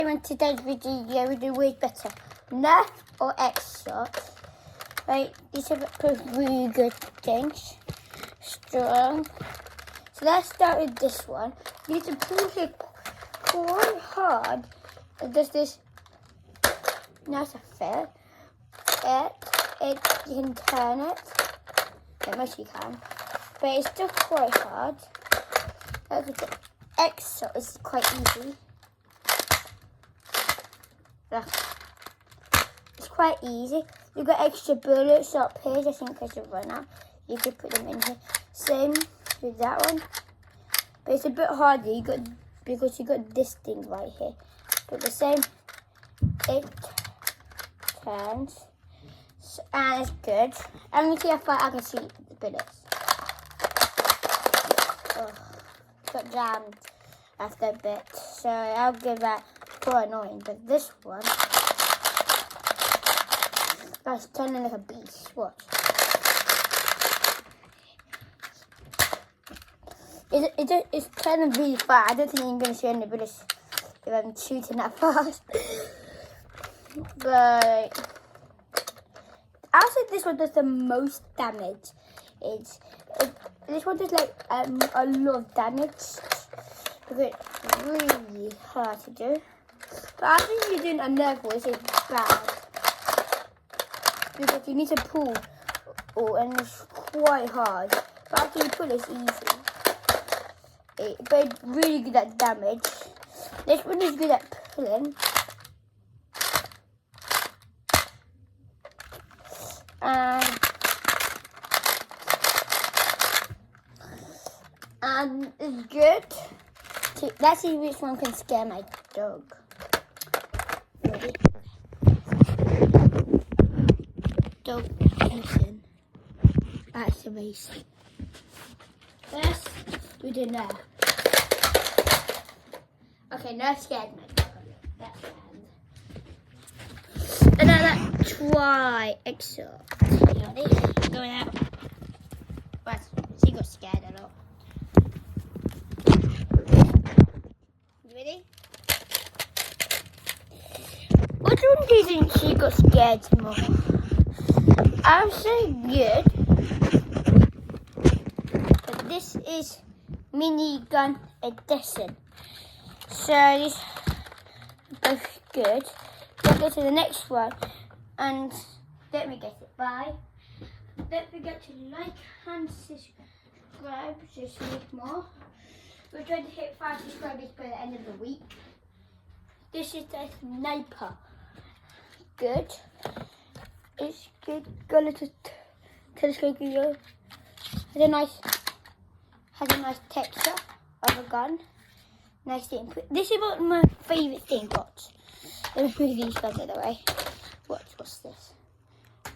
In today's video, we do way better. Nerf or xshot. Right, these are both really good things. Strong. So let's start with this one. You need to push it quite hard. It does this. Now it's a fit. You can turn it. At most you can. But it's still quite hard. The xshot is quite easy. It's quite easy. You've got extra bullets up here just in case you run out. You could put them in here. Same with that one. But it's a bit harder because you got this thing right here. But the same, it turns. And it's good. I'm going to see how far I can see the bullets. Oh, got jammed after a bit. So I'll give that quite annoying. But this one, that's turning like a beast. Watch. It's turning really fast. I don't think you're going to see any bullets if I'm shooting that fast. But I'll say this one does the most damage. This one does like a lot of damage. Because it's really hard to do. But I think you're doing a Nerf one, it's bad. Because you need to pull, and it's quite hard. But after you pull, it's easy. But it's really good at damage. This one is good at pulling. And it's good. Let's see which one can scare my dog. Ready? Dog eating. That's amazing. First, we do Nerf. Okay, Nerf scared my dog a bit. That's bad. And then let's try xshot. Ready? Going out. But she got scared a lot. You ready? Which one do you think she got scared more? I'll say good. But this is minigun edition. So this is both good. Let's go to the next one. And let me get it. Bye. Don't forget to like and subscribe to see more. We're trying to hit 5 subscribers by the end of the week. This is the sniper. Good. It's good. Got a little telescope here. Has a nice texture of a gun. Nice thing. This is one of my favourite thing. Watch. Let me move these guys out of the way. What's this?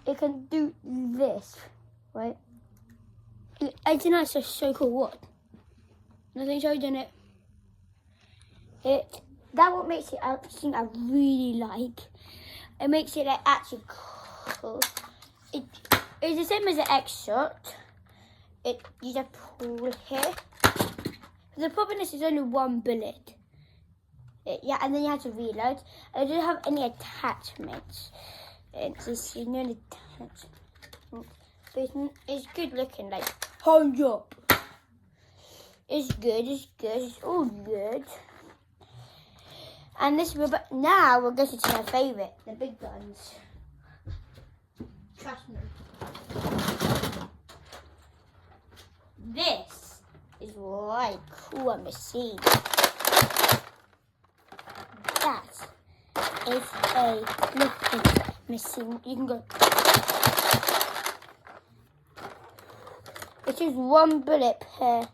It can do this, right? It's nice, it's so cool. What? Nothing showed in it. That what makes it a thing I really like. It makes it like actually cool. It's the same as an xshot. You just pull here. The problem is there's only one bullet. Yeah, and then you have to reload. I don't have any attachments. It's no attachments. It's good looking, like hands up. It's good, it's all good. And now we're going to my favourite, the big guns. Trust me. This is right cool machine. That is a looking machine. You can go. It's just one bullet per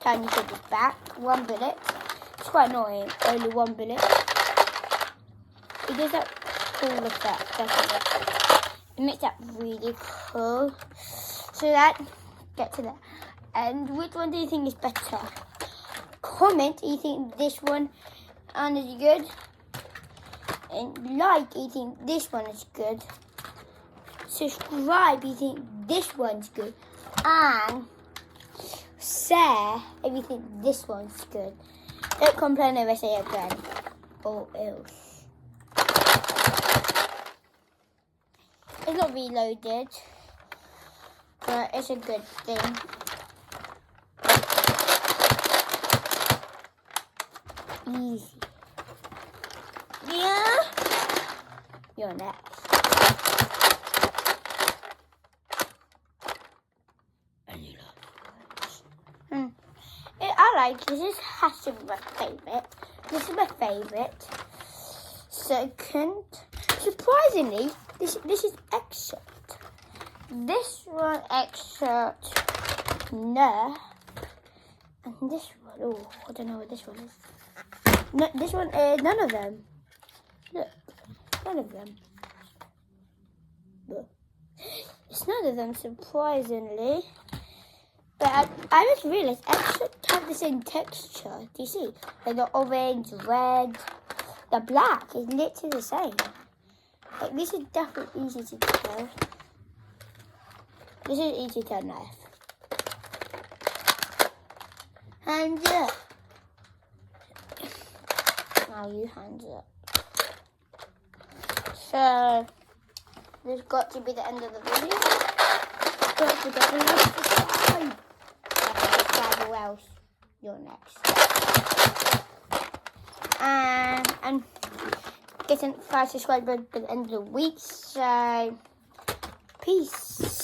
time you put it back. One bullet. It's quite annoying. Only one bullet. It does that cool effect, doesn't it? It makes that really cool. So get to that. And which one do you think is better? Comment if you think this one is good. And like if you think this one is good. Subscribe if you think this one's good. And share if you think this one's good. Don't complain if I say it again. or else. It's not reloaded, but it's a good thing. Easy. Yeah. You're next. I like this. This has to be my favourite. This is my favourite. Second, surprisingly, this is xshot. This one xshot Nerf, and this one, oh, I don't know what this one is. No, this one is none of them. Look, none of them. Look. It's none of them, surprisingly. But I just realised xshot have the same texture. Do you see? Like the orange, red, the black is literally the same. Like this is definitely easy to tell. This is easy to Nerf. And yeah. Now you hands up. So this got to be the end of the video. Don't forget to like, subscribe. Who else? You're next. And getting 5 subscribers by the end of the week. So peace.